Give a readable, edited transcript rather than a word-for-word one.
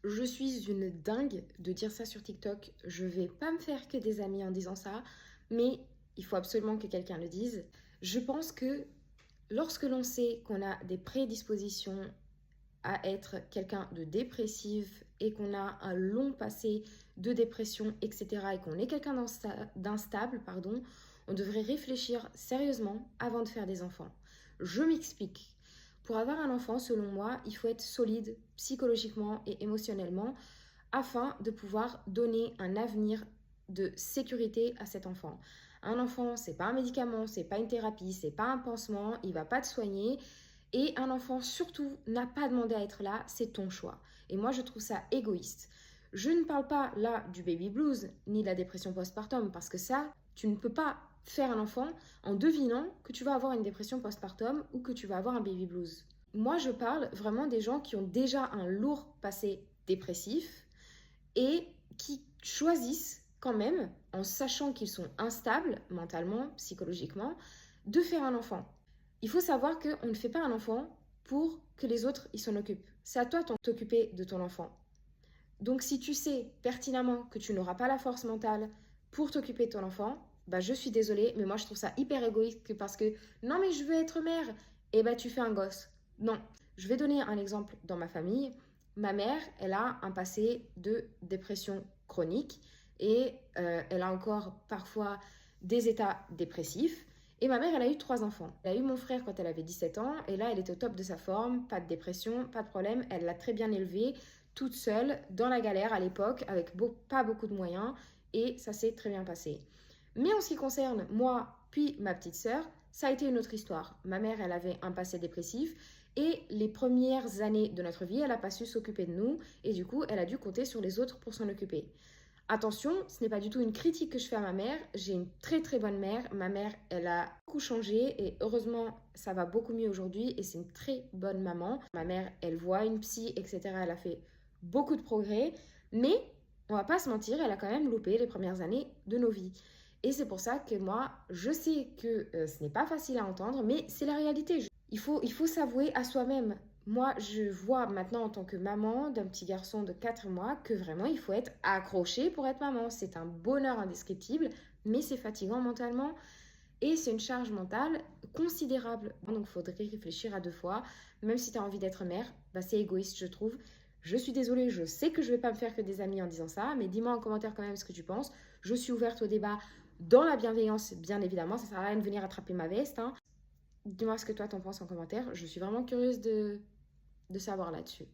Je suis une dingue de dire ça sur TikTok. Je vais pas me faire que des amis en disant ça, mais il faut absolument que quelqu'un le dise. Je pense que lorsque l'on sait qu'on a des prédispositions à être quelqu'un de dépressif et qu'on a un long passé de dépression, etc., et qu'on est quelqu'un d'instable, pardon, on devrait réfléchir sérieusement avant de faire des enfants. Je m'explique. Pour avoir un enfant, selon moi, il faut être solide psychologiquement et émotionnellement afin de pouvoir donner un avenir de sécurité à cet enfant. Un enfant, c'est pas un médicament, c'est pas une thérapie, c'est pas un pansement, il va pas te soigner. Et un enfant, surtout, n'a pas demandé à être là, c'est ton choix. Et moi, je trouve ça égoïste. Je ne parle pas là du baby blues, ni de la dépression postpartum, parce que ça, tu ne peux pas faire un enfant en devinant que tu vas avoir une dépression postpartum ou que tu vas avoir un baby blues. Moi, je parle vraiment des gens qui ont déjà un lourd passé dépressif et qui choisissent quand même, en sachant qu'ils sont instables mentalement, psychologiquement, de faire un enfant. Il faut savoir qu'on ne fait pas un enfant pour que les autres ils s'en occupent. C'est à toi de t'occuper de ton enfant. Donc si tu sais pertinemment que tu n'auras pas la force mentale pour t'occuper de ton enfant, bah je suis désolée, mais moi je trouve ça hyper égoïste parce que non mais je veux être mère, et bah tu fais un gosse. Non. Je vais donner un exemple dans ma famille. Ma mère, elle a un passé de dépression chronique et elle a encore parfois des états dépressifs. Et ma mère, elle a eu 3 enfants. Elle a eu mon frère quand elle avait 17 ans et là, elle est au top de sa forme, pas de dépression, pas de problème. Elle l'a très bien élevé, toute seule, dans la galère à l'époque, avec pas beaucoup de moyens et ça s'est très bien passé. Mais en ce qui concerne moi, puis ma petite sœur, ça a été une autre histoire. Ma mère, elle avait un passé dépressif et les premières années de notre vie, elle n'a pas su s'occuper de nous et du coup, elle a dû compter sur les autres pour s'en occuper. Attention, ce n'est pas du tout une critique que je fais à ma mère. J'ai une très très bonne mère. Ma mère, elle a beaucoup changé et heureusement, ça va beaucoup mieux aujourd'hui et c'est une très bonne maman. Ma mère, elle voit une psy, etc. Elle a fait beaucoup de progrès, mais on va pas se mentir, elle a quand même loupé les premières années de nos vies. Et c'est pour ça que moi, je sais que ce n'est pas facile à entendre, mais c'est la réalité. Il faut s'avouer à soi-même. Moi, je vois maintenant en tant que maman d'un petit garçon de 4 mois que vraiment il faut être accroché pour être maman. C'est un bonheur indescriptible, mais c'est fatigant mentalement et c'est une charge mentale considérable. Donc il faudrait réfléchir à 2 fois. Même si tu as envie d'être mère, bah, c'est égoïste, je trouve. Je suis désolée, je sais que je ne vais pas me faire que des amis en disant ça, mais dis-moi en commentaire quand même ce que tu penses. Je suis ouverte au débat dans la bienveillance, bien évidemment. Ça ne sert à rien de venir attraper ma veste, hein. Dis-moi ce que toi t'en penses en commentaire. Je suis vraiment curieuse de savoir là-dessus.